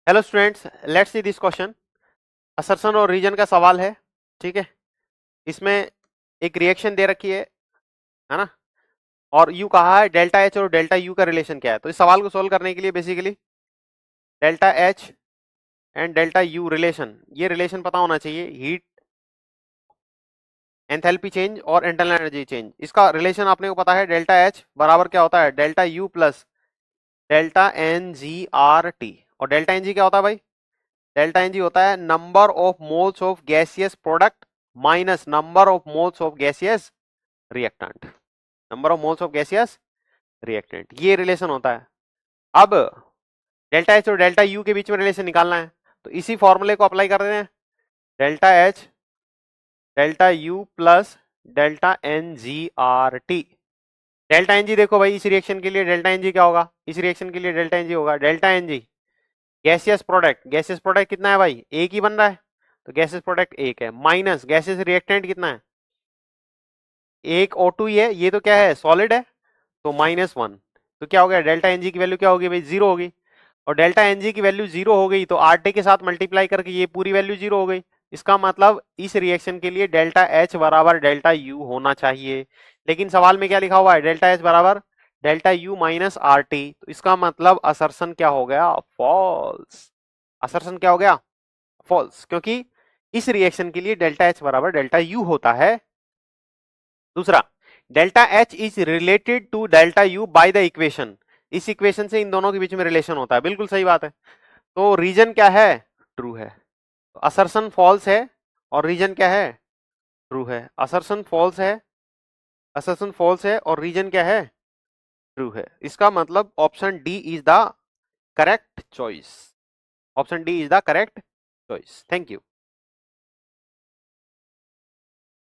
Hello students, let's see this question. Assertion और reason का सवाल है। ठीक है, इसमें एक रिएक्शन दे रखी है ना, और यू कहा है डेल्टा एच और डेल्टा यू का रिलेशन क्या है। तो इस सवाल को सोल्व करने के लिए basically delta H and delta U relation, ये रिलेशन पता होना चाहिए। हीट, एंथैल्पी चेंज और इंटरनल एनर्जी चेंज, इसका रिलेशन आपने को पता है। डेल्टा एच बराबर क्या होता है, delta U plus delta N G R T. और डेल्टा एन जी क्या होता है भाई? डेल्टा एन जी होता है number of moles of gaseous product minus number of moles of gaseous reactant. Number of moles of gaseous reactant, ये relation होता है। अब डेल्टा एच और डेल्टा यू के बीच में रिलेशन निकालना है, तो इसी फॉर्मूले को अप्लाई कर देते हैं। Delta H delta U plus delta N G R T. Delta N G देखो भाई, इस रिएक्शन के लिए डेल्टा एन जी क्या होगा, इस रिएक्शन के लिए डेल्टा एन जी होगा delta N G gaseous product. Gaseous product कितना है भाई? एक ही बन रहा है, तो गैसियस प्रोडक्ट एक है, माइनस गैसियस रिएक्टेंट कितना है? एक O2 ही है, ये तो क्या है, सॉलिड है, तो -1। तो क्या हो गया, डेल्टा एनजी की वैल्यू क्या होगी भाई? 0 होगी। और डेल्टा एनजी की वैल्यू 0 हो गई तो आरटी के साथ मल्टीप्लाई करके ये पूरी वैल्यू 0 हो गई। इसका मतलब इस रिएक्शन के लिए डेल्टा एच बराबर डेल्टा यू होना चाहिए। लेकिन सवाल में क्या लिखा हुआ है, डेल्टा एच बराबर delta you minus R T. तो इसका मतलब असर्शन क्या हो गया, फॉल्स। असर्शन क्या हो गया, फॉल्स, क्योंकि इस रिएक्शन के लिए डेल्टा एच बराबर डेल्टा यू होता है। दूसरा, delta H is related to delta U by the equation. इस इक्वेशन से इन दोनों के बीच में रिलेशन होता है, बिल्कुल सही बात है। तो रीजन क्या है, ट्रू है। तो असर्शन फॉल्स है और रीजन क्या है, ट्रू है। असर्शन फॉल्स है, असर्शन फॉल्स है और रीजन क्या है, ट्रू है। इसका मतलब option D is the correct choice. Option D is the correct choice. Thank you.